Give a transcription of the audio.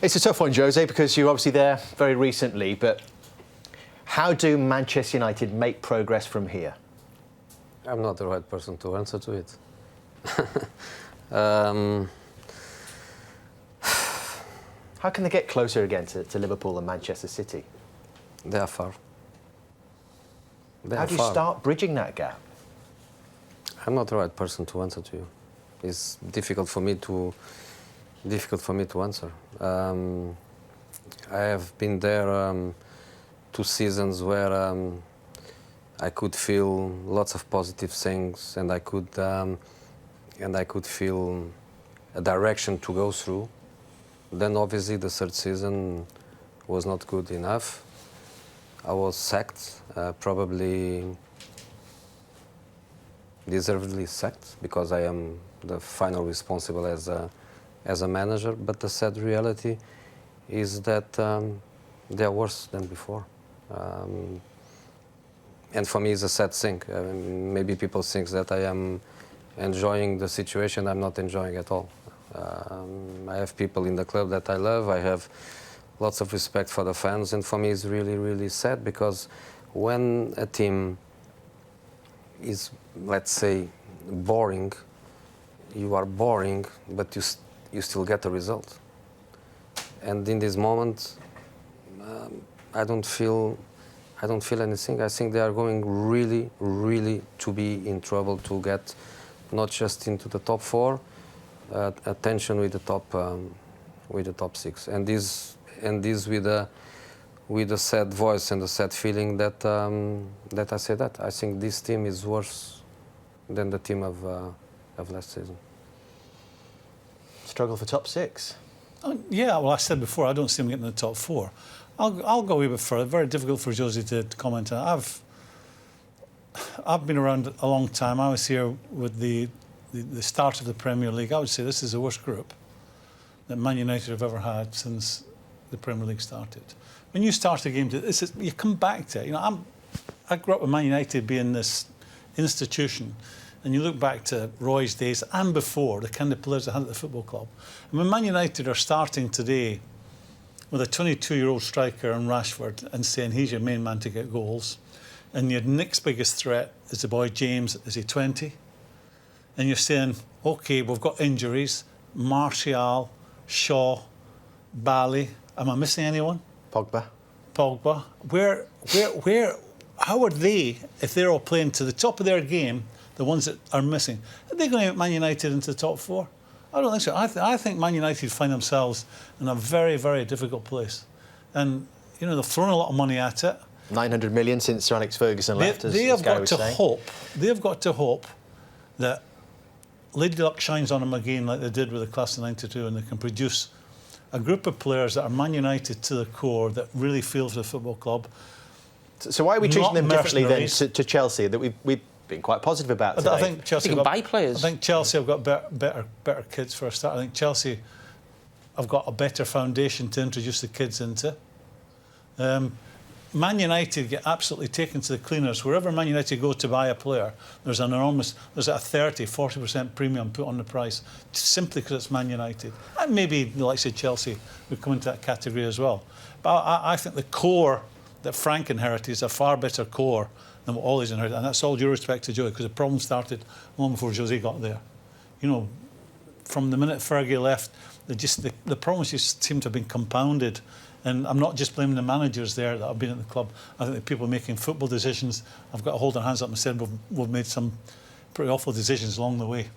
It's a tough one, Jose, because you're obviously there very recently, but how do Manchester United make progress from here? I'm not the right person to answer to it. How can they get closer again to Liverpool and Manchester City? They are far. How do you start bridging that gap? I'm not the right person to answer to you. It's difficult for me to answer. I have been there 2 seasons where I could feel lots of positive things, and I could feel a direction to go through. Then obviously the 3rd season was not good enough. I was sacked, probably deservedly sacked, because I am the final responsible as a manager. But the sad reality is that they are worse than before. And for me, it's a sad thing. Maybe people think that I am enjoying the situation. I'm not enjoying at all. I have people in the club that I love. I have lots of respect for the fans, and for me it's really, really sad, because when a team is, let's say, boring, you are boring, but you still get a result. And in this moment, I don't feel anything. I think they are going really, really to be in trouble to get not just into the top 4, attention with the top 6, and this with a sad voice and a sad feeling that I say that I think this team is worse than the team of last season. Struggle for top 6. Yeah, well, I said before, I don't see them getting in the top 4. I'll go a wee bit further. Very difficult for Josie to comment on. I've been around a long time. I was here with the start of the Premier League. I would say this is the worst group that Man United have ever had since the Premier League started. When you start a game, you come back to it. You know, I grew up with Man United being this institution, and you look back to Roy's days and before, the kind of players they had at the football club. And when Man United are starting today with a 22-year-old striker in Rashford and saying he's your main man to get goals, and your next biggest threat is the boy James, is he 20? And you're saying, OK, we've got injuries, Martial, Shaw, Bally, am I missing anyone? Pogba. How are they, if they're all playing to the top of their game, the ones that are missing, are they going to get Man United into the top 4? I don't think so. I think Man United find themselves in a very, very difficult place. And, you know, they've thrown a lot of money at it. 900 million since Sir Alex Ferguson left, They have got to hope that Lady Luck shines on them again like they did with the Class of '92, and they can produce a group of players that are Man United to the core, that really feel for the football club. So why are we treating them differently then to Chelsea, that we've been quite positive about today? I think Chelsea can buy players. I think Chelsea have got better kids for a start. I think Chelsea have got a better foundation to introduce the kids into. Man United get absolutely taken to the cleaners. Wherever Man United go to buy a player, there's a 30-40% premium put on the price, simply because it's Man United. And maybe the likes of Chelsea would come into that category as well. But I think the core that Frank inherited is a far better core than what Ollie's inherited. And that's all due respect to Joey, because the problem started long before Jose got there. You know, from the minute Fergie left, the problems just seem to have been compounded. And I'm not just blaming the managers there that have been at the club. I think the people making football decisions have got to hold their hands up and said we've made some pretty awful decisions along the way.